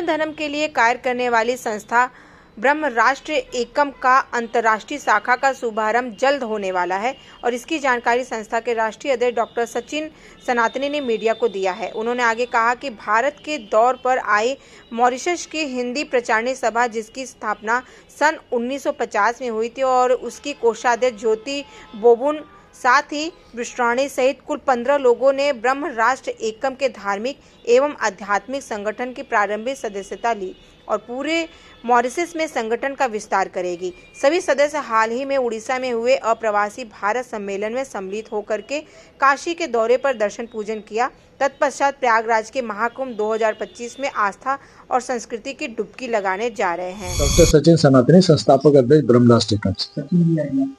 सनातन धर्म के लिए कार्य करने वाली संस्था ब्रह्म राष्ट्र एकम का अंतर्राष्ट्रीय शाखा का शुभारंभ जल्द होने वाला है और इसकी जानकारी संस्था के राष्ट्रीय अध्यक्ष डॉक्टर सचिन सनातनी ने मीडिया को दिया है। उन्होंने आगे कहा कि भारत के दौर पर आए मॉरिशस की हिंदी प्रचारणी सभा, जिसकी स्थापना सन 1950 में हुई थी, और उसकी कोषाध्यक्ष ज्योति बोबुन, साथ ही विश्राणी सहित कुल 15 लोगों ने ब्रह्म राष्ट्र एकम के धार्मिक एवं आध्यात्मिक संगठन की प्रारंभिक सदस्यता ली और पूरे मॉरिशस में संगठन का विस्तार करेगी। सभी सदस्य हाल ही में उड़ीसा में हुए अप्रवासी भारत सम्मेलन में सम्मिलित होकर के काशी के दौरे पर दर्शन पूजन किया। तत्पश्चात प्रयागराज के महाकुंभ 2025 में आस्था और संस्कृति की डुबकी लगाने जा रहे हैं। डॉक्टर सचिन सनातनी, संस्थापक अध्यक्ष ब्रह्म राष्ट्र एकम।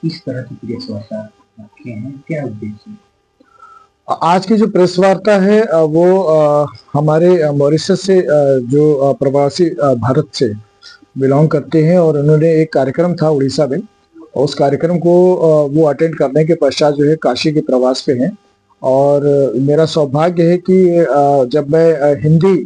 किस तरह की प्रेस वार्ता रखे हैं, क्या उद्देश्य? आज की जो प्रेस वार्ता है वो हमारे मॉरिशस से जो प्रवासी भारत से बिलोंग करते हैं और उन्होंने एक कार्यक्रम था उड़ीसा में, और उस कार्यक्रम को वो अटेंड करने के पश्चात जो है काशी के प्रवास पे हैं। और मेरा सौभाग्य है कि जब मैं हिंदी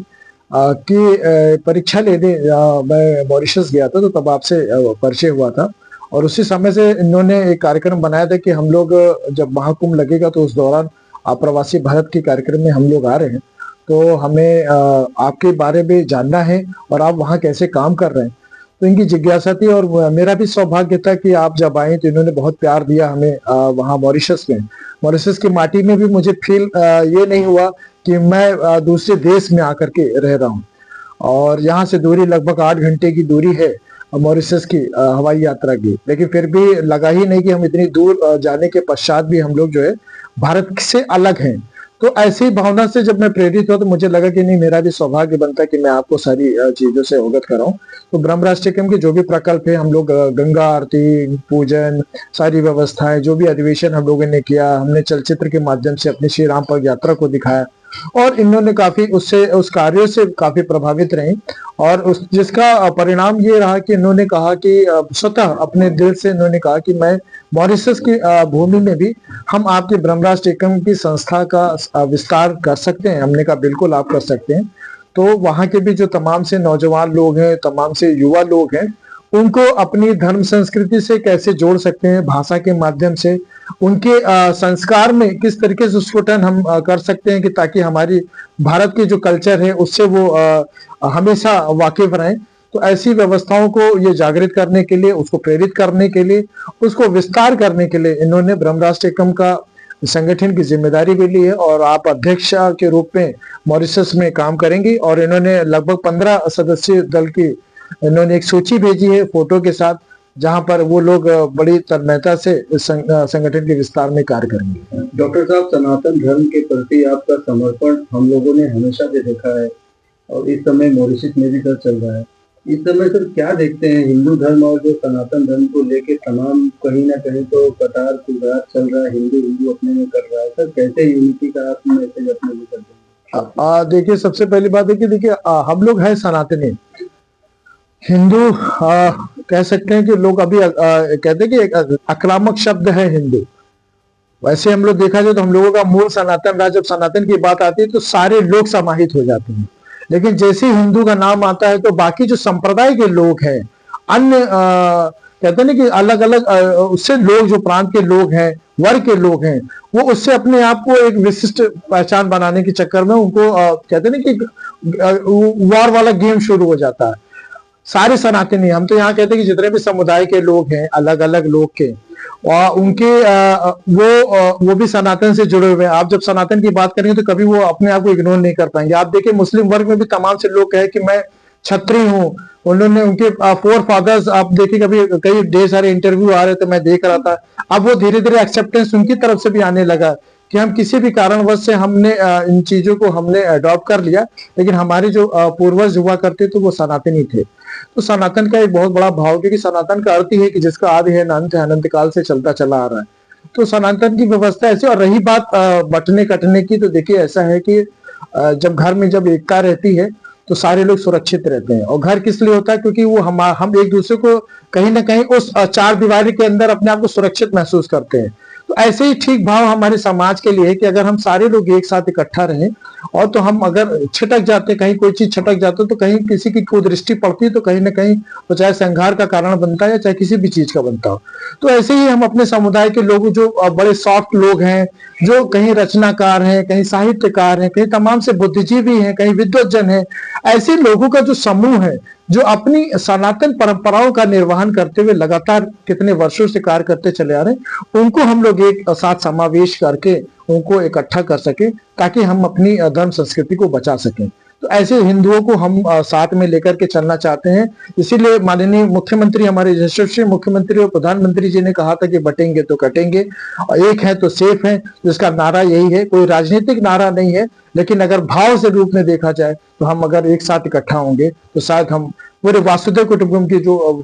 की परीक्षा लेने मैं मॉरिशस गया था तो तब आपसे परिचय हुआ था, और उसी समय से इन्होंने एक कार्यक्रम बनाया था कि हम लोग जब महाकुंभ लगेगा तो उस दौरान प्रवासी भारत के कार्यक्रम में हम लोग आ रहे हैं, तो हमें आपके बारे में जानना है और आप वहाँ कैसे काम कर रहे हैं। तो इनकी जिज्ञासा थी और मेरा भी सौभाग्य था कि आप जब आए तो इन्होंने बहुत प्यार दिया हमें वहाँ मॉरिशस में। मॉरिशस की माटी में भी मुझे फील ये नहीं हुआ कि मैं दूसरे देश में आकर के रह रहा हूँ। और यहाँ से दूरी लगभग 8 घंटे की दूरी है मॉरिशस की हवाई यात्रा की, लेकिन फिर भी लगा ही नहीं कि हम इतनी दूर जाने के पश्चात भी हम लोग जो है भारत से अलग हैं। तो ऐसी भावना से जब मैं प्रेरित हुआ तो मुझे लगा कि नहीं, मेरा भी सौभाग्य बनता है कि मैं आपको सारी चीजों से अवगत कराऊं। तो ब्रह्म राष्ट्र एकम के जो भी प्रकल्प है, हम लोग गंगा आरती, पूजन, सारी व्यवस्थाएं, जो भी अधिवेशन हम लोगों ने किया, हमने चलचित्र के माध्यम से अपनी श्री राम पग यात्रा को दिखाया और इन्होंने काफी उस कार्यों से काफी प्रभावित रहे। और उस जिसका परिणाम ये रहा कि इन्होंने कहा कि स्वतः अपने दिल से इन्होंने कहा कि मैं मॉरिशस की भूमि में भी हम आपके ब्रह्म राष्ट्र एकम की संस्था का विस्तार कर सकते हैं। हमने कहा बिल्कुल आप कर सकते हैं। तो वहाँ के भी जो तमाम से नौजवान लोग हैं, तमाम से युवा लोग हैं, उनको अपनी धर्म संस्कृति से कैसे जोड़ सकते हैं, भाषा के माध्यम से उनके संस्कार में किस तरीके से उसको टर्न हम कर सकते हैं कि ताकि हमारी भारत की जो कल्चर है उससे वो हमेशा वाकिफ रहें। तो ऐसी व्यवस्थाओं को ये जागृत करने के लिए, उसको प्रेरित करने के लिए, उसको विस्तार करने के लिए इन्होंने ब्रह्म राष्ट्र एकम का संगठन की जिम्मेदारी भी ली है और आप अध्यक्ष के रूप में मॉरिशस में काम करेंगी। और इन्होंने लगभग 15 सदस्यीय दल की इन्होंने एक सूची भेजी है फोटो के साथ, जहां पर वो लोग बड़ी तन्मयता से संगठन के विस्तार में कार्य करेंगे। डॉक्टर साहब, सनातन धर्म के प्रति आपका समर्पण हम लोगों ने हमेशा से देखा है और इस समय मॉरिशस में भी चल रहा है। इस समय सर क्या देखते हैं, हिंदू धर्म और जो सनातन धर्म को लेके तमाम कहीं ना कहीं तो कतार कुदार चल रहा है, हिंदू अपने में कर रहा है। सर कैसे यूनिटी का आप मैसेज अपने में करते हैं? देखिए, सबसे पहली बात है कि देखिए हम लोग हैं सनातनी हिंदू। कह सकते हैं कि लोग अभी कहते हैं कि एक आक्रामक शब्द है हिंदू। वैसे हम लोग देखा जाए तो हम लोगों का मूल सनातन रहा। जब सनातन की बात आती है तो सारे लोग समाहित हो जाते हैं, लेकिन जैसे हिंदू का नाम आता है तो बाकी जो संप्रदाय के लोग हैं, अन्य कहते हैं कि अलग अलग उससे लोग, जो प्रांत के लोग हैं, वर्ग के लोग हैं, वो उससे अपने आप को एक विशिष्ट पहचान बनाने के चक्कर में उनको कहते हैं कि वार वाला गेम शुरू हो जाता है। सारे सनातनी, हम तो यहाँ कहते हैं कि जितने भी समुदाय के लोग हैं, अलग अलग लोग के, और उनके वो भी सनातन से जुड़े हुए हैं। आप जब सनातन की बात करेंगे तो कभी वो अपने आप को इग्नोर नहीं कर पाएंगे। आप देखिए मुस्लिम वर्ग में भी तमाम से लोग कहे कि मैं क्षत्रिय हूँ, उन्होंने उनके फोर फादर्स, आप देखिए कभी कई ढेर सारे इंटरव्यू आ रहे थे, मैं देख रहा था। अब वो धीरे धीरे एक्सेप्टेंस उनकी तरफ से भी आने लगा कि हम किसी भी कारणवश से हमने इन चीजों को हमने अडॉप्ट कर लिया, लेकिन हमारे जो पूर्वज हुआ करते तो वो सनातनी थे। तो सनातन का एक बहुत बड़ा भाव, क्योंकि सनातन का अर्थ ही है कि जिसका आदि है, अनंत है, अनंत काल से चलता चला आ रहा है। तो सनातन की व्यवस्था ऐसी। और रही बात बटने कटने की, तो देखिए ऐसा है कि जब घर में जब एकता रहती है तो सारे लोग सुरक्षित रहते हैं। और घर किस लिए होता है? क्योंकि वो हम एक दूसरे को कहीं ना कहीं उस चार दीवारी के अंदर अपने आप को सुरक्षित महसूस करते हैं। तो ऐसे ही ठीक भाव हमारे समाज के लिए है कि अगर हम सारे लोग एक साथ इकट्ठा रहें, और तो हम अगर छिटक जाते, कहीं कोई चीज छटक जाते तो कहीं किसी की कुदृष्टि पड़ती तो कहीं ना कहीं वो चाहे संघार का कारण बनता है या चाहे किसी भी चीज का बनता हो। तो ऐसे ही हम अपने समुदाय के लोग जो बड़े सॉफ्ट लोग हैं, जो कहीं रचनाकार हैं, कहीं साहित्यकार हैं, कहीं तमाम से बुद्धिजीवी हैं, कहीं विद्वज्जन हैं, ऐसे लोगों का जो समूह है जो अपनी सनातन परंपराओं का निर्वहन करते हुए लगातार कितने वर्षों से कार्य करते चले आ रहे हैं, उनको हम लोग एक साथ समावेश करके उनको इकट्ठा कर सके ताकि हम अपनी धर्म संस्कृति को बचा सकें। तो ऐसे हिंदुओं को हम साथ में लेकर के चलना चाहते हैं। इसीलिए माननीय मुख्यमंत्री, हमारे यशस्वी मुख्यमंत्री और प्रधानमंत्री जी ने कहा था कि बटेंगे तो कटेंगे, एक है तो सेफ है, जिसका नारा यही है। कोई राजनीतिक नारा नहीं है, लेकिन अगर भाव से रूप में देखा जाए तो हम अगर एक साथ इकट्ठा होंगे तो शायद हम पूरे वासुदेव कुटुंबकम की जो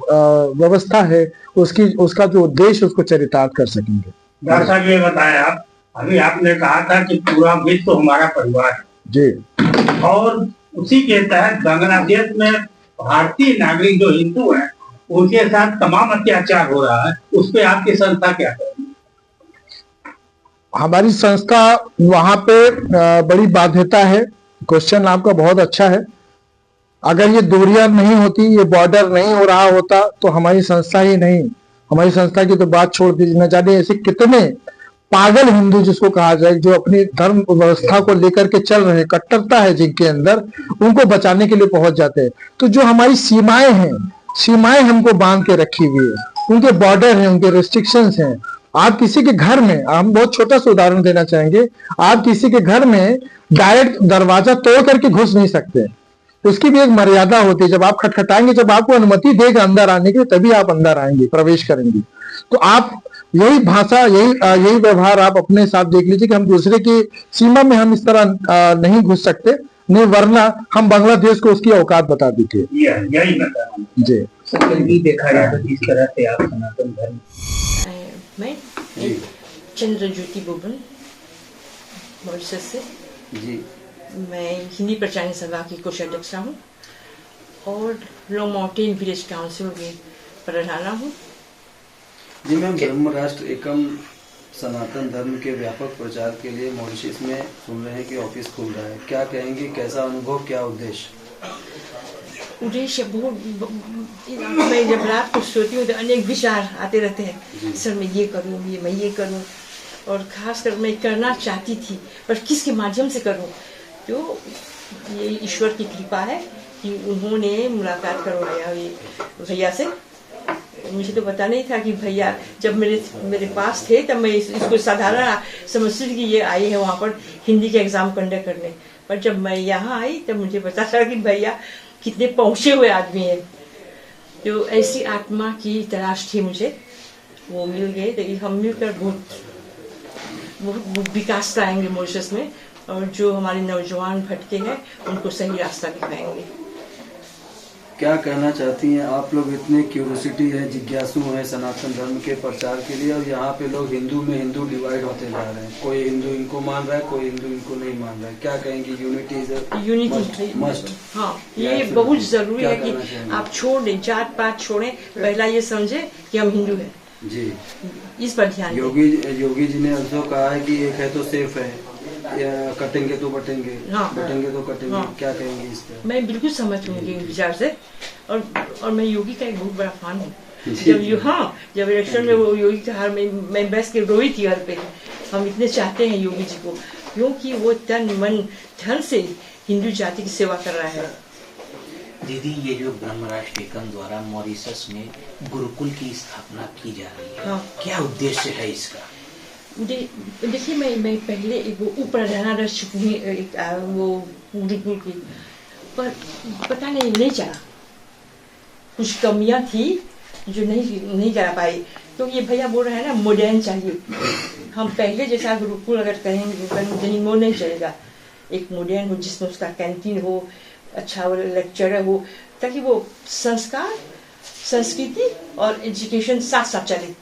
व्यवस्था है उसका जो उद्देश्य उसको चरितार्थ कर सकेंगे। डॉक्टर साहब ये बताएं, आप अभी आपने कहा था कि पूरा विश्व तो हमारा परिवार है जी, और उसी के तहत बांग्लादेश में भारतीय नागरिक जो हिंदू हैं उनके साथ तमाम अत्याचार हो रहा है, उस पर आपकी संस्था क्या करेगी? हमारी संस्था वहां पे बड़ी बाध्यता है। क्वेश्चन आपका बहुत अच्छा है। अगर ये दूरियां नहीं होती, ये बॉर्डर नहीं हो रहा होता तो हमारी संस्था ही नहीं, हमारी संस्था की तो बात छोड़ दीजिए। न जाने ऐसे कितने पागल हिंदू जिसको कहा जाए, जो अपनी धर्म व्यवस्था को लेकर के चल रहे, कट्टरता है जिनके अंदर, उनको बचाने के लिए पहुंच जाते हैं। तो जो हमारी सीमाएं हैं, सीमाएं हमको बांध के रखी हुई है, उनके बॉर्डर हैं, उनके रेस्ट्रिक्शंस हैं। आप किसी के घर में, हम बहुत छोटा सा उदाहरण देना चाहेंगे, आप किसी के घर में डायरेक्ट दरवाजा तोड़ करके घुस नहीं सकते, उसकी भी एक मर्यादा होती है। जब आप खटखटाएंगे, जब आपको अनुमति देगा अंदर आने की, तभी आप अंदर आएंगे, प्रवेश करेंगे। तो आप यही भाषा, यही व्यवहार आप अपने साथ देख लीजिए कि हम दूसरे की सीमा में हम इस तरह नहीं घुस सकते, नहीं, वरना हम बांग्लादेश को उसकी औकात बता देते। यही बता जी, भी देखा जाए तो इस तरह से आप सनातन धर्म। मैं चंद्र ज्योति बोबन मॉरिशस से जी, मैं हिंदी प्रचार सभा की कोषाध्यक्षा हूँ और लॉन्ग माउंटेन विलेज काउंसिल की प्रधाना हूँ। जी मैम, ब्रह्म राष्ट्र एकम सनातन धर्म के व्यापक प्रचार के लिए मॉरिशस में सुन रहे हैं कि ऑफिस खुल रहा है, क्या कहेंगे, कैसा अनुभव, क्या उद्देश्य? उद्देश्य बहुत, मैं जब रात को सोती हूँ तो अनेक विचार आते रहते हैं, सर मैं ये करूँ, मैं ये करूँ, और खासकर मैं करना चाहती थी पर किसके माध्यम से करूँ। तो ये ईश्वर की कृपा है कि उन्होंने मुलाकात करवाया ये भैया से। मुझे तो पता नहीं था कि भैया जब मेरे पास थे तब मैं इसको साधारण समझती थी कि ये आए हैं वहाँ पर हिंदी के एग्जाम कंडक्ट करने, पर जब मैं यहाँ आई तब मुझे पता चला कि भैया कितने पहुँचे हुए आदमी हैं। तो ऐसी आत्मा की तलाश थी मुझे, वो मिल गए। तो हम मिलकर बहुत विकास लाएंगे मॉरिशस में, और जो हमारे नौजवान भटके हैं उनको सही रास्ता दिखाएंगे। क्या कहना चाहती हैं आप? लोग इतने क्यूरियोसिटी है, जिज्ञासु हैं सनातन धर्म के प्रचार के लिए, और यहाँ पे लोग हिंदू में हिंदू डिवाइड होते जा रहे हैं, कोई हिंदू इनको मान रहा है, कोई हिंदू इनको नहीं मान रहा है। क्या कहेंगे? Unity must. हाँ, ये बहुत जरूरी है कि आप छोड़ दें, जात पात छोड़ें, पहला ये समझे कि हम हिंदू हैं जी, इस पर ध्यान। योगी जी ने also कहा है कि एक है तो सेफ है, या कटेंगे तो बटेंगे, बटेंगे तो कटेंगे। हाँ। क्या कहेंगे इस पर? मैं बिल्कुल सहमत हूँ इनके विचार से, और मैं योगी का एक बहुत बड़ा फैन हूँ। जब इलेक्शन में वो योगी का हार में मैं बैठ के रोई थी घर पे। हम इतने चाहते हैं योगी जी को, क्योंकि वो तन मन धन से हिंदू जाति की सेवा कर रहा है। दीदी, ये जो ब्रह्म राष्ट्र एकम द्वारा मॉरिशस में गुरुकुल की स्थापना की जा रही है, हाँ। क्या उद्देश्य है इसका? देखिए, मैं पहले वो उपप्रधान रह चुकी हूँ वो गुरुकुल की, पर पता नहीं चला, कुछ कमियां थी जो नहीं करा पाई। तो ये भैया बोल रहे हैं ना, मॉडर्न चाहिए। हम पहले जैसा गुरुकुल अगर कहेंगे वो नहीं चलेगा। एक मॉडर्न हो जिसमें उसका कैंटीन हो, अच्छा लेक्चरर हो, ताकि वो संस्कार, संस्कृति और एजुकेशन साथ साथ चले।